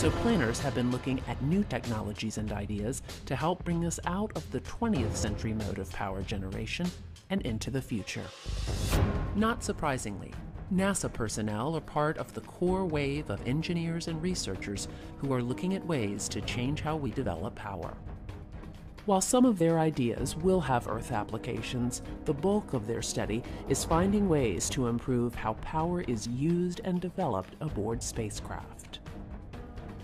So planners have been looking at new technologies and ideas to help bring us out of the 20th century mode of power generation and into the future. Not surprisingly, NASA personnel are part of the core wave of engineers and researchers who are looking at ways to change how we develop power. While some of their ideas will have Earth applications, the bulk of their study is finding ways to improve how power is used and developed aboard spacecraft.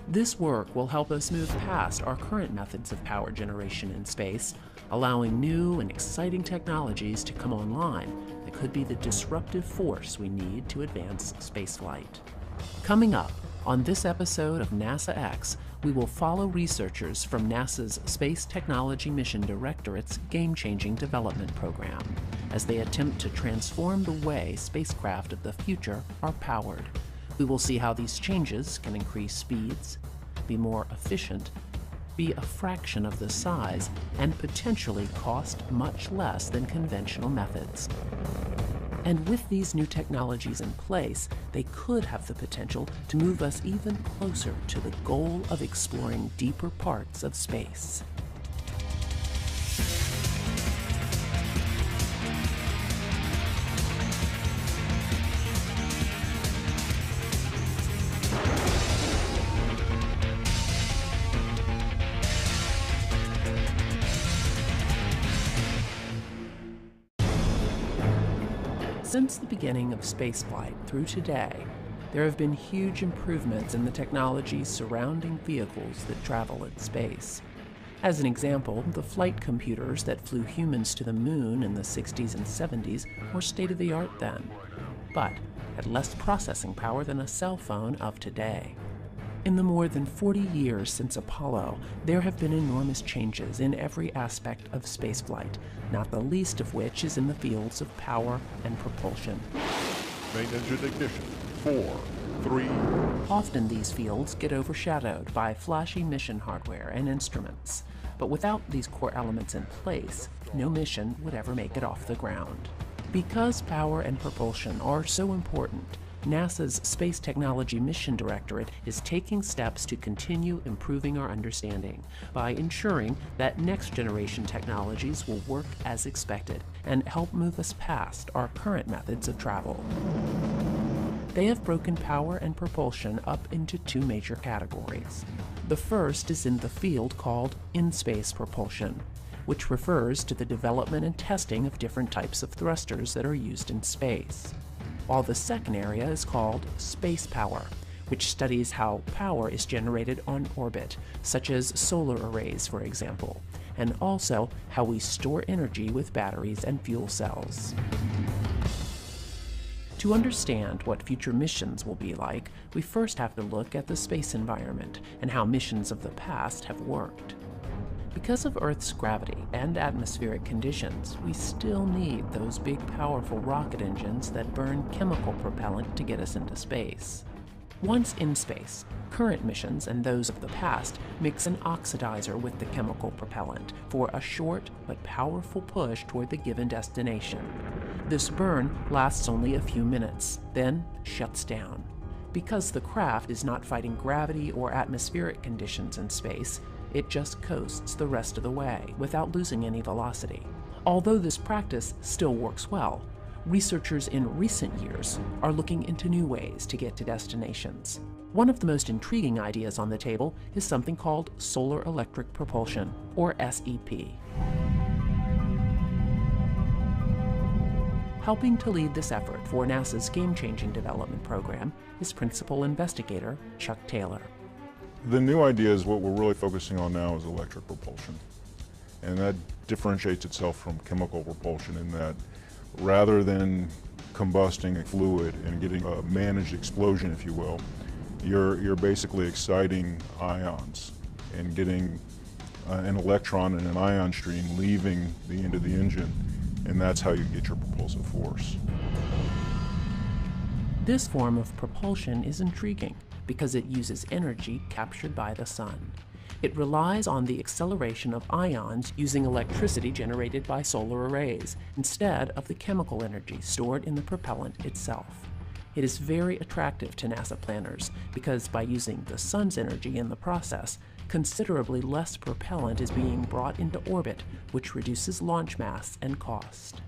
This work will help us move past our current methods of power generation in space, allowing new and exciting technologies to come online that could be the disruptive force we need to advance spaceflight. Coming up on this episode of NASA X, we will follow researchers from NASA's Space Technology Mission Directorate's Game-Changing Development Program as they attempt to transform the way spacecraft of the future are powered. We will see how these changes can increase speeds, be more efficient, be a fraction of the size, and potentially cost much less than conventional methods. And with these new technologies in place, they could have the potential to move us even closer to the goal of exploring deeper parts of space. Since the beginning of spaceflight through today, there have been huge improvements in the technologies surrounding vehicles that travel in space. As an example, the flight computers that flew humans to the moon in the 60s and 70s were state-of-the-art then, but had less processing power than a cell phone of today. In the more than 40 years since Apollo, there have been enormous changes in every aspect of spaceflight, not the least of which is in the fields of power and propulsion. Main engine ignition. 4, 3. Often these fields get overshadowed by flashy mission hardware and instruments, but without these core elements in place, no mission would ever make it off the ground. Because power and propulsion are so important, NASA's Space Technology Mission Directorate is taking steps to continue improving our understanding by ensuring that next-generation technologies will work as expected and help move us past our current methods of travel. They have broken power and propulsion up into two major categories. The first is in the field called in-space propulsion, which refers to the development and testing of different types of thrusters that are used in space. While the second area is called space power, which studies how power is generated on orbit, such as solar arrays, for example, and also how we store energy with batteries and fuel cells. To understand what future missions will be like, we first have to look at the space environment and how missions of the past have worked. Because of Earth's gravity and atmospheric conditions, we still need those big, powerful rocket engines that burn chemical propellant to get us into space. Once in space, current missions and those of the past mix an oxidizer with the chemical propellant for a short but powerful push toward the given destination. This burn lasts only a few minutes, then shuts down. Because the craft is not fighting gravity or atmospheric conditions in space, it just coasts the rest of the way without losing any velocity. Although this practice still works well, researchers in recent years are looking into new ways to get to destinations. One of the most intriguing ideas on the table is something called solar electric propulsion, or SEP. Helping to lead this effort for NASA's Game-Changing Development Program is Principal Investigator Chuck Taylor. The new idea is what we're really focusing on now is electric propulsion. And that differentiates itself from chemical propulsion in that rather than combusting a fluid and getting a managed explosion, if you will, you're basically exciting ions and getting an electron and an ion stream leaving the end of the engine, and that's how you get your propulsive force. This form of propulsion is intriguing because it uses energy captured by the sun. It relies on the acceleration of ions using electricity generated by solar arrays instead of the chemical energy stored in the propellant itself. It is very attractive to NASA planners because by using the sun's energy in the process, considerably less propellant is being brought into orbit, which reduces launch mass and cost.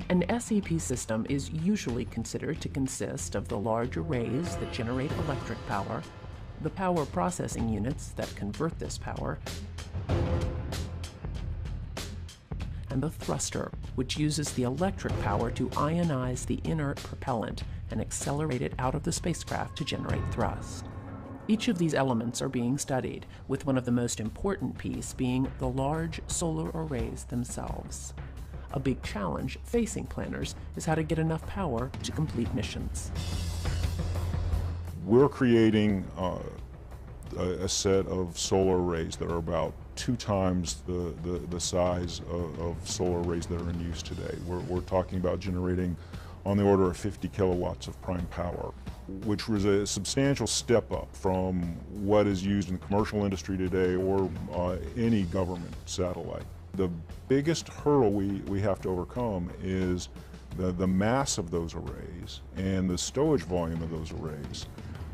An SEP system is usually considered to consist of the large arrays that generate electric power, the power processing units that convert this power, and the thruster, which uses the electric power to ionize the inert propellant and accelerate it out of the spacecraft to generate thrust. Each of these elements are being studied, with one of the most important pieces being the large solar arrays themselves. A big challenge facing planners is how to get enough power to complete missions. We're creating a set of solar arrays that are about 2 times the size of solar arrays that are in use today. We're talking about generating on the order of 50 kilowatts of prime power, which was a substantial step up from what is used in the commercial industry today or any government satellite. The biggest hurdle we have to overcome is the mass of those arrays and the stowage volume of those arrays.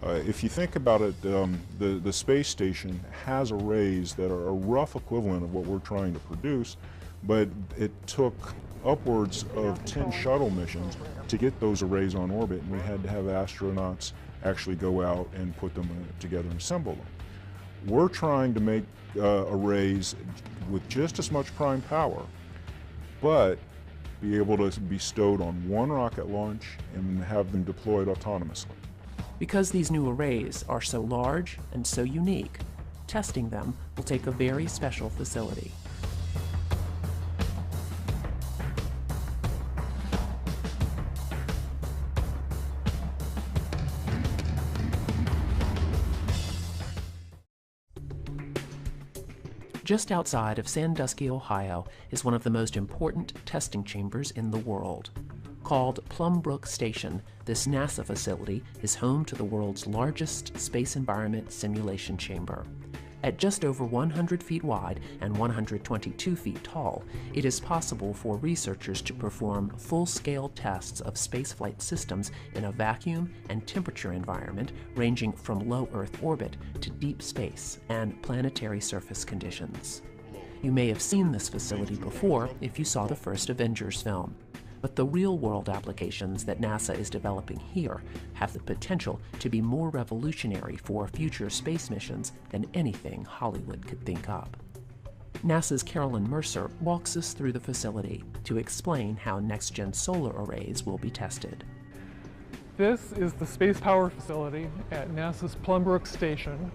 If you think about it, the space station has arrays that are a rough equivalent of what we're trying to produce, but it took upwards of 10 shuttle missions to get those arrays on orbit, and we had to have astronauts actually go out and put them together and assemble them. We're trying to make arrays with just as much prime power, but be able to be stowed on one rocket launch and have them deployed autonomously. Because these new arrays are so large and so unique, testing them will take a very special facility. Just outside of Sandusky, Ohio, is one of the most important testing chambers in the world. Called Plum Brook Station, this NASA facility is home to the world's largest space environment simulation chamber. At just over 100 feet wide and 122 feet tall, it is possible for researchers to perform full-scale tests of spaceflight systems in a vacuum and temperature environment ranging from low Earth orbit to deep space and planetary surface conditions. You may have seen this facility before if you saw the first Avengers film. But the real-world applications that NASA is developing here have the potential to be more revolutionary for future space missions than anything Hollywood could think up. NASA's Carolyn Mercer walks us through the facility to explain how next-gen solar arrays will be tested. This is the Space Power Facility at NASA's Plum Brook Station.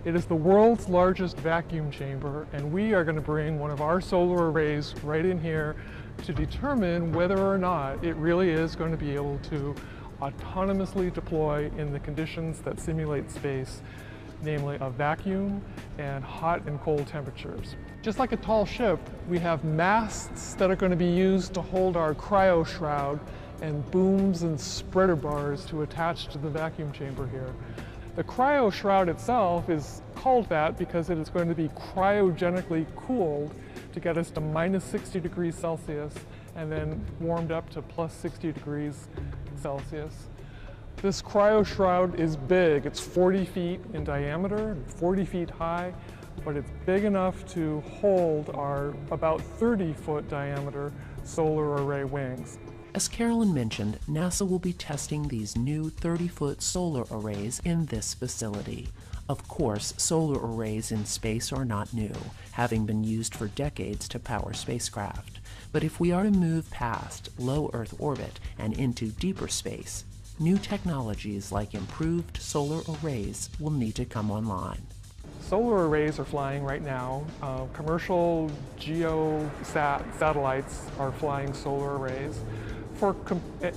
It is the world's largest vacuum chamber, and we are going to bring one of our solar arrays right in here to determine whether or not it really is going to be able to autonomously deploy in the conditions that simulate space, namely a vacuum and hot and cold temperatures. Just like a tall ship, we have masts that are going to be used to hold our cryo shroud and booms and spreader bars to attach to the vacuum chamber here. The cryo shroud itself is called that because it is going to be cryogenically cooled to get us to minus 60 degrees Celsius and then warmed up to plus 60 degrees Celsius. This cryo shroud is big. It's 40 feet in diameter, 40 feet high, but it's big enough to hold our about 30-foot diameter solar array wings. As Carolyn mentioned, NASA will be testing these new 30-foot solar arrays in this facility. Of course, solar arrays in space are not new, having been used for decades to power spacecraft. But if we are to move past low Earth orbit and into deeper space, new technologies like improved solar arrays will need to come online. Solar arrays are flying right now. Commercial satellites are flying solar arrays.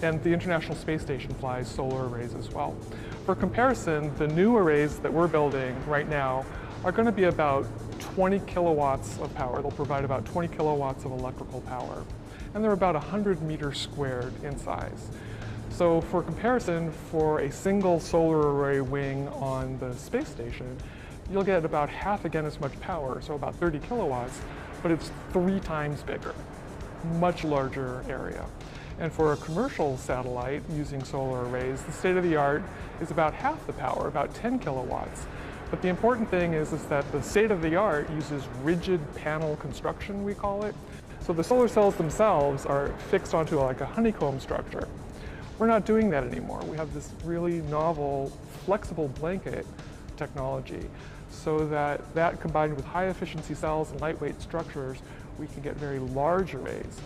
And the International Space Station flies solar arrays as well. For comparison, the new arrays that we're building right now are going to be about 20 kilowatts of power. They'll provide about 20 kilowatts of electrical power. And they're about 100 meters squared in size. So for comparison, for a single solar array wing on the space station, you'll get about half again as much power, so about 30 kilowatts, but it's 3 times bigger, much larger area. And for a commercial satellite using solar arrays, the state-of-the-art is about half the power, about 10 kilowatts. But the important thing is that the state-of-the-art uses rigid panel construction, we call it. So the solar cells themselves are fixed onto like a honeycomb structure. We're not doing that anymore. We have this really novel, flexible blanket technology, so that combined with high-efficiency cells and lightweight structures, we can get very large arrays.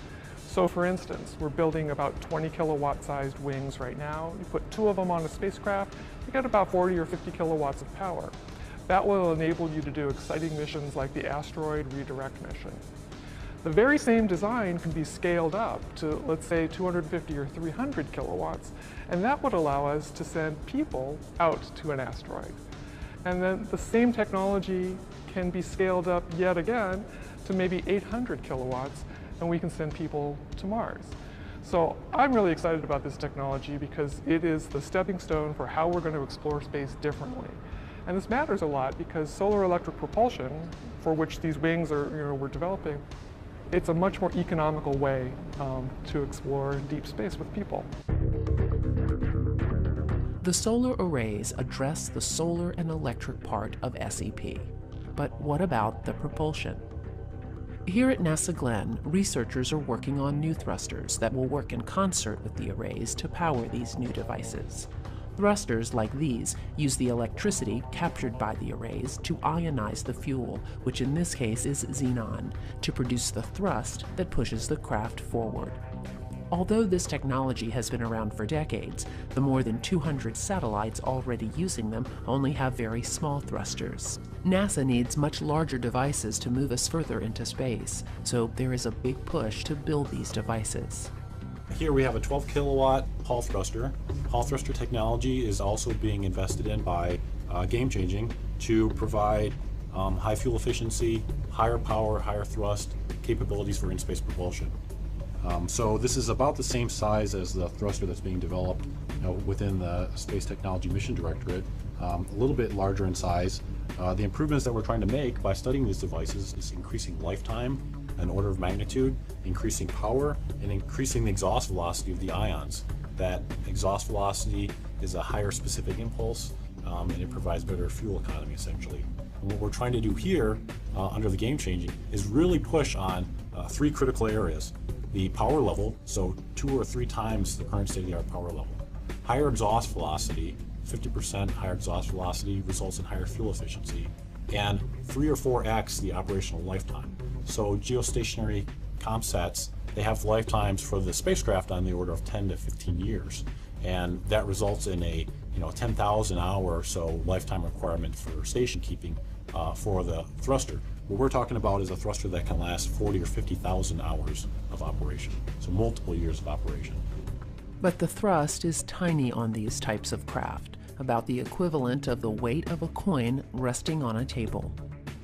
So for instance, we're building about 20 kilowatt sized wings right now. You put 2 of them on a spacecraft, you get about 40 or 50 kilowatts of power. That will enable you to do exciting missions like the asteroid redirect mission. The very same design can be scaled up to, let's say, 250 or 300 kilowatts, and that would allow us to send people out to an asteroid. And then the same technology can be scaled up yet again to maybe 800 kilowatts, and we can send people to Mars. So I'm really excited about this technology because it is the stepping stone for how we're going to explore space differently. And this matters a lot because solar electric propulsion, for which these wings we're developing, it's a much more economical way to explore deep space with people. The solar arrays address the solar and electric part of SEP. But what about the propulsion? Here at NASA Glenn, researchers are working on new thrusters that will work in concert with the arrays to power these new devices. Thrusters like these use the electricity captured by the arrays to ionize the fuel, which in this case is xenon, to produce the thrust that pushes the craft forward. Although this technology has been around for decades, the more than 200 satellites already using them only have very small thrusters. NASA needs much larger devices to move us further into space, so there is a big push to build these devices. Here we have a 12 kilowatt Hall thruster. Hall thruster technology is also being invested in by Game Changing to provide high fuel efficiency, higher power, higher thrust capabilities for in-space propulsion. So this is about the same size as the thruster that's being developed within the Space Technology Mission Directorate, a little bit larger in size. The improvements that we're trying to make by studying these devices is increasing lifetime, an order of magnitude, increasing power, and increasing the exhaust velocity of the ions. That exhaust velocity is a higher specific impulse, and it provides better fuel economy essentially. And what we're trying to do here under the Game Changing is really push on 3 critical areas. The power level, so 2 or 3 times the current state-of-the-art power level. Higher exhaust velocity, 50% higher exhaust velocity results in higher fuel efficiency, and 3 or 4x the operational lifetime. So geostationary ComSats, they have lifetimes for the spacecraft on the order of 10 to 15 years, and that results in a 10,000 hour or so lifetime requirement for station keeping for the thruster. What we're talking about is a thruster that can last 40 or 50,000 hours of operation, so multiple years of operation. But the thrust is tiny on these types of craft, about the equivalent of the weight of a coin resting on a table.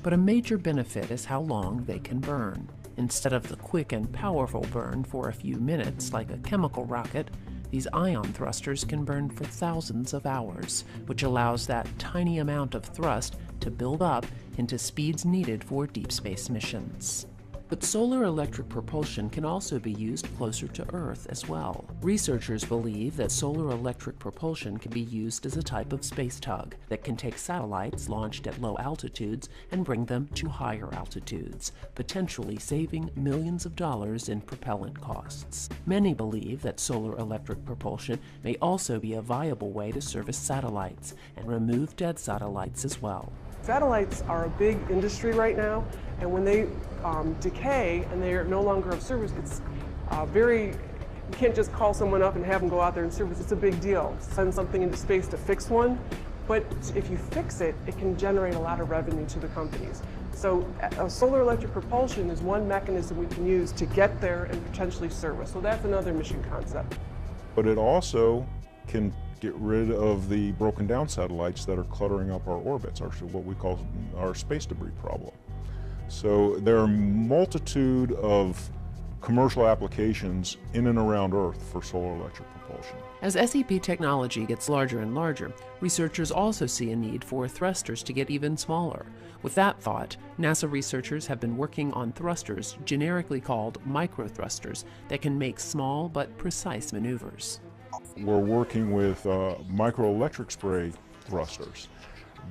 But a major benefit is how long they can burn. Instead of the quick and powerful burn for a few minutes like a chemical rocket, these ion thrusters can burn for thousands of hours, which allows that tiny amount of thrust to build up into speeds needed for deep space missions. But solar electric propulsion can also be used closer to Earth as well. Researchers believe that solar electric propulsion can be used as a type of space tug that can take satellites launched at low altitudes and bring them to higher altitudes, potentially saving millions of dollars in propellant costs. Many believe that solar electric propulsion may also be a viable way to service satellites and remove dead satellites as well. Satellites are a big industry right now, and when they decay and they are no longer of service, it's you can't just call someone up and have them go out there and service. It's a big deal. Send something into space to fix one, but if you fix it, it can generate a lot of revenue to the companies. So solar electric propulsion is one mechanism we can use to get there and potentially service. So that's another mission concept. But it also can get rid of the broken down satellites that are cluttering up our orbits, what we call our space debris problem. So there are a multitude of commercial applications in and around Earth for solar electric propulsion. propulsion. As SEP technology gets larger and larger, researchers also see a need for thrusters to get even smaller. With that thought, NASA researchers have been working on thrusters generically called microthrusters that can make small but precise maneuvers. We're working with microelectric spray thrusters.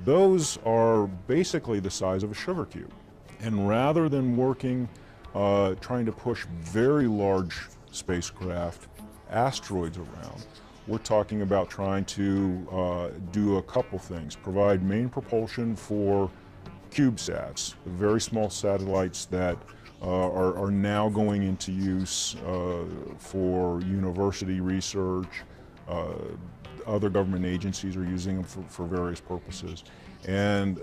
Those are basically the size of a sugar cube. And rather than working, trying to push very large spacecraft, asteroids around, we're talking about trying to do a couple things. Provide main propulsion for CubeSats, very small satellites that are now going into use for university research. Other government agencies are using them for various purposes. And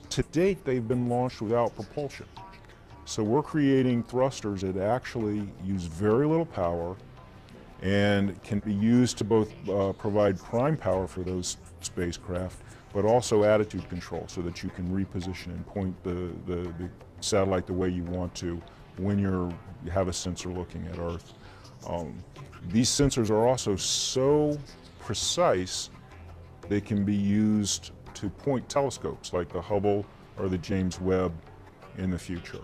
to date, they've been launched without propulsion. So we're creating thrusters that actually use very little power and can be used to both provide prime power for those spacecraft, but also attitude control so that you can reposition and point the satellite the way you want to when you have a sensor looking at Earth. These sensors are also so precise they can be used to point telescopes like the Hubble or the James Webb in the future.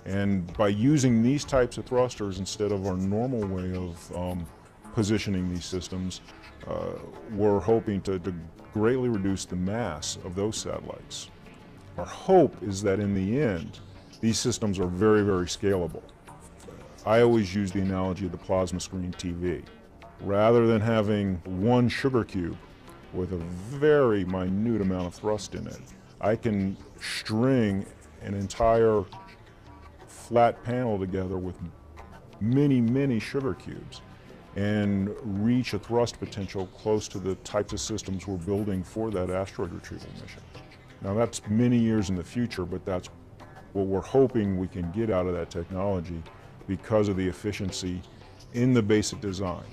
And by using these types of thrusters instead of our normal way of positioning these systems, we're hoping to greatly reduce the mass of those satellites. Our hope is that in the end, these systems are very, very scalable. I always use the analogy of the plasma screen TV. Rather than having one sugar cube with a very minute amount of thrust in it, I can string an entire flat panel together with many, many sugar cubes and reach a thrust potential close to the types of systems we're building for that asteroid retrieval mission. Now that's many years in the future, but that's what we're hoping we can get out of that technology because of the efficiency in the basic design.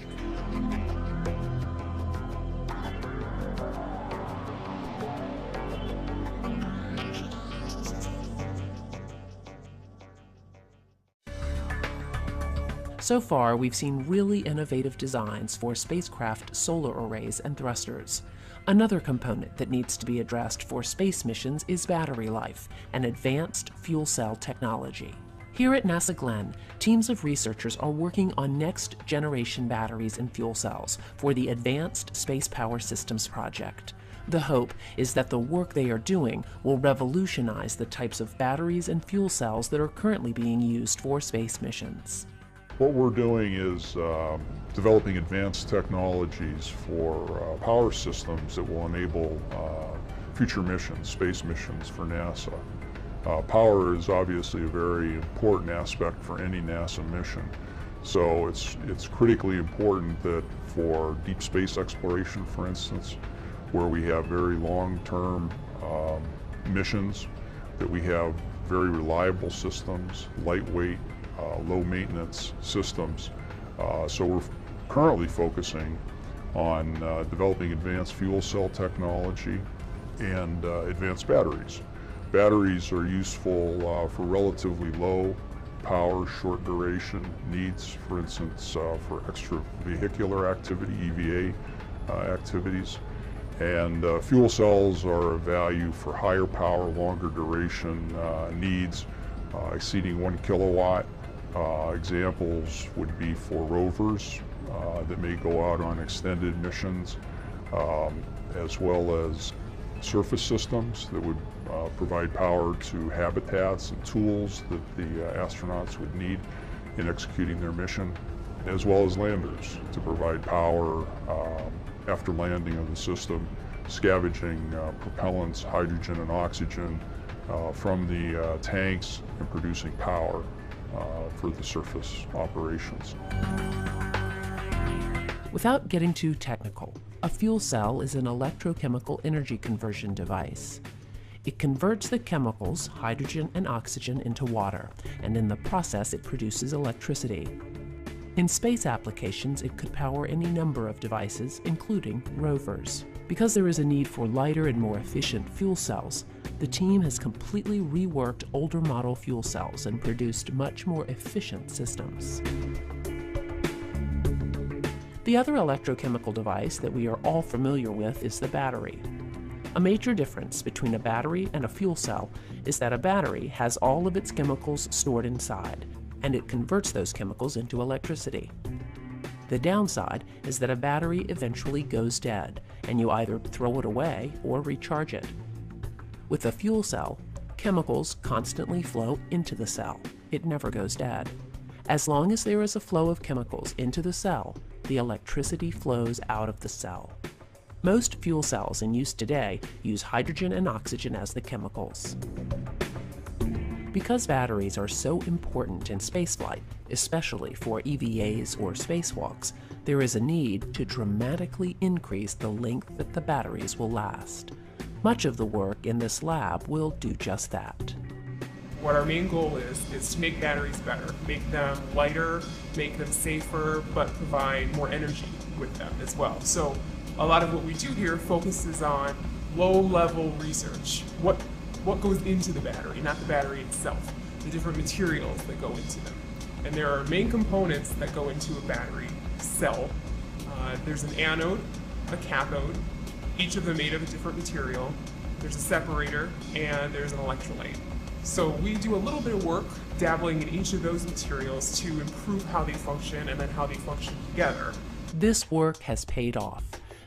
So far, we've seen really innovative designs for spacecraft solar arrays and thrusters. Another component that needs to be addressed for space missions is battery life and advanced fuel cell technology. Here at NASA Glenn, teams of researchers are working on next-generation batteries and fuel cells for the Advanced Space Power Systems project. The hope is that the work they are doing will revolutionize the types of batteries and fuel cells that are currently being used for space missions. What we're doing is developing advanced technologies for power systems that will enable future missions, space missions for NASA. Power is obviously a very important aspect for any NASA mission. So it's critically important that for deep space exploration, for instance, where we have very long-term missions, that we have very reliable systems, lightweight, low maintenance systems. So we're currently focusing on developing advanced fuel cell technology and advanced batteries. Batteries are useful for relatively low power, short duration needs, for instance, for extravehicular activity, EVA activities. And fuel cells are of value for higher power, longer duration needs, exceeding 1 kilowatt. Examples would be for rovers that may go out on extended missions, as well as surface systems that would provide power to habitats and tools that the astronauts would need in executing their mission, as well as landers to provide power after landing of the system, scavenging propellants, hydrogen and oxygen from the tanks and producing power for the surface operations. Without getting too technical, a fuel cell is an electrochemical energy conversion device. It converts the chemicals, hydrogen and oxygen, into water, and in the process it produces electricity. In space applications, it could power any number of devices, including rovers. Because there is a need for lighter and more efficient fuel cells, the team has completely reworked older model fuel cells and produced much more efficient systems. The other electrochemical device that we are all familiar with is the battery. A major difference between a battery and a fuel cell is that a battery has all of its chemicals stored inside, and it converts those chemicals into electricity. The downside is that a battery eventually goes dead, and you either throw it away or recharge it. With a fuel cell, chemicals constantly flow into the cell. It never goes dead. As long as there is a flow of chemicals into the cell, the electricity flows out of the cell. Most fuel cells in use today use hydrogen and oxygen as the chemicals. Because batteries are so important in spaceflight, especially for EVAs or spacewalks, there is a need to dramatically increase the length that the batteries will last. Much of the work in this lab will do just that. What our main goal is to make batteries better, make them lighter, make them safer, but provide more energy with them as well. So a lot of what we do here focuses on low-level research. What goes into the battery, not the battery itself, the different materials that go into them. And there are main components that go into a battery cell. There's an anode, a cathode, each of them made of a different material. There's a separator, and there's an electrolyte. So we do a little bit of work dabbling in each of those materials to improve how they function and then how they function together. This work has paid off.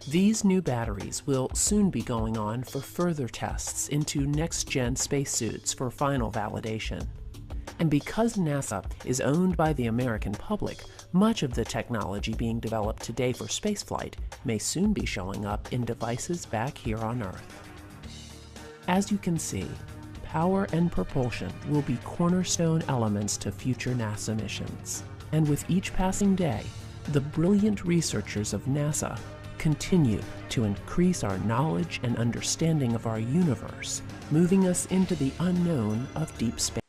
These new batteries will soon be going on for further tests into next-gen spacesuits for final validation. And because NASA is owned by the American public, much of the technology being developed today for spaceflight may soon be showing up in devices back here on Earth. As you can see, power and propulsion will be cornerstone elements to future NASA missions. And with each passing day, the brilliant researchers of NASA continue to increase our knowledge and understanding of our universe, moving us into the unknown of deep space.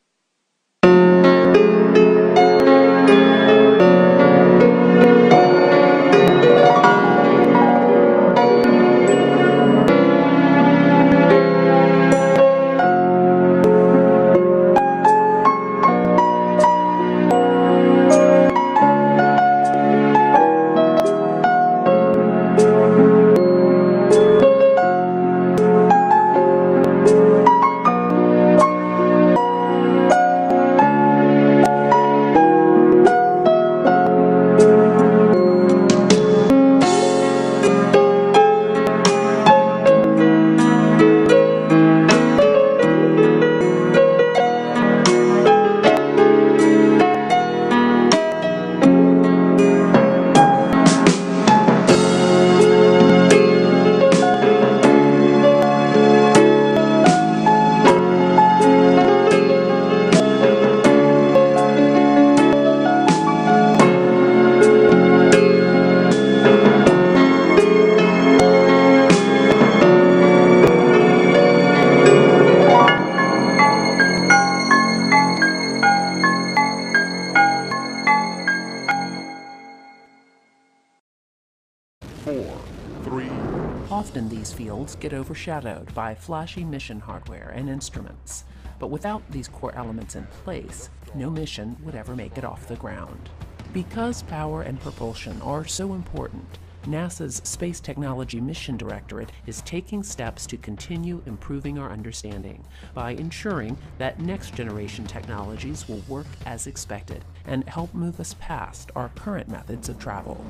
Often these fields get overshadowed by flashy mission hardware and instruments, but without these core elements in place, no mission would ever make it off the ground. Because power and propulsion are so important, NASA's Space Technology Mission Directorate is taking steps to continue improving our understanding by ensuring that next-generation technologies will work as expected and help move us past our current methods of travel.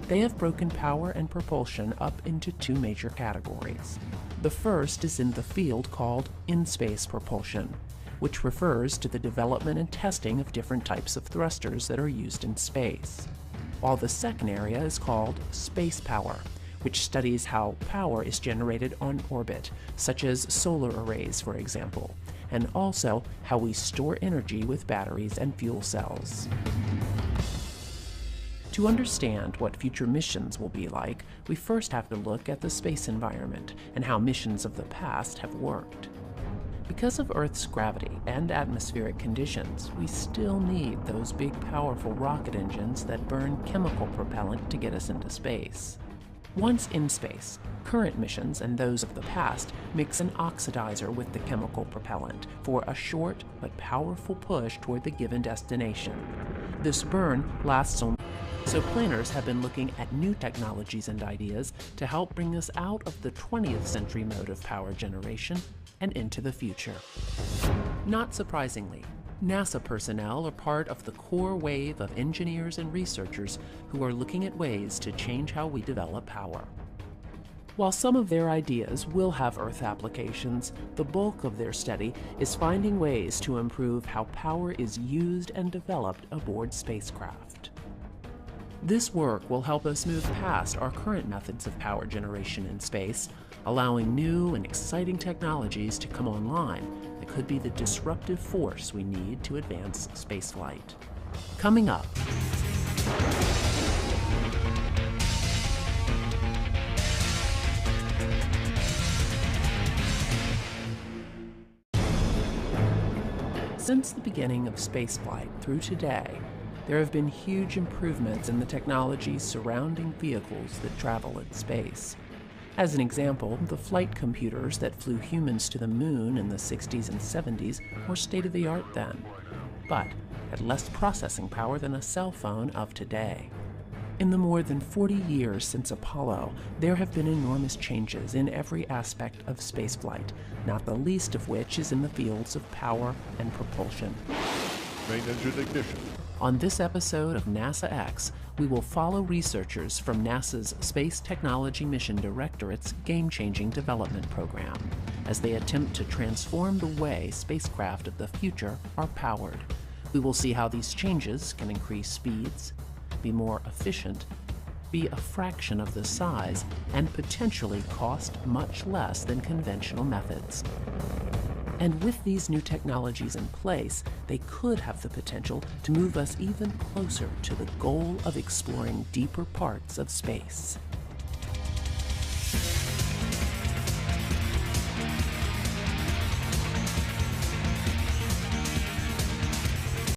They have broken power and propulsion up into two major categories. The first is in the field called in-space propulsion, which refers to the development and testing of different types of thrusters that are used in space. While the second area is called space power, which studies how power is generated on orbit, such as solar arrays, for example, and also how we store energy with batteries and fuel cells. To understand what future missions will be like, we first have to look at the space environment and how missions of the past have worked. Because of Earth's gravity and atmospheric conditions, we still need those big, powerful rocket engines that burn chemical propellant to get us into space. Once in space, current missions and those of the past mix an oxidizer with the chemical propellant for a short but powerful push toward the given destination. This burn lasts only. So planners have been looking at new technologies and ideas to help bring us out of the 20th century mode of power generation and into the future. Not surprisingly, NASA personnel are part of the core wave of engineers and researchers who are looking at ways to change how we develop power. While some of their ideas will have Earth applications, the bulk of their study is finding ways to improve how power is used and developed aboard spacecraft. This work will help us move past our current methods of power generation in space, allowing new and exciting technologies to come online that could be the disruptive force we need to advance spaceflight. Coming up, since the beginning of spaceflight through today, there have been huge improvements in the technologies surrounding vehicles that travel in space. As an example, the flight computers that flew humans to the moon in the 60s and 70s were state-of-the-art then, but had less processing power than a cell phone of today. In the more than 40 years since Apollo, there have been enormous changes in every aspect of spaceflight, not the least of which is in the fields of power and propulsion. Main engine ignition. On this episode of NASA X, we will follow researchers from NASA's Space Technology Mission Directorate's game-changing development program as they attempt to transform the way spacecraft of the future are powered. We will see how these changes can increase speeds, be more efficient, be a fraction of the size, and potentially cost much less than conventional methods. And with these new technologies in place, they could have the potential to move us even closer to the goal of exploring deeper parts of space.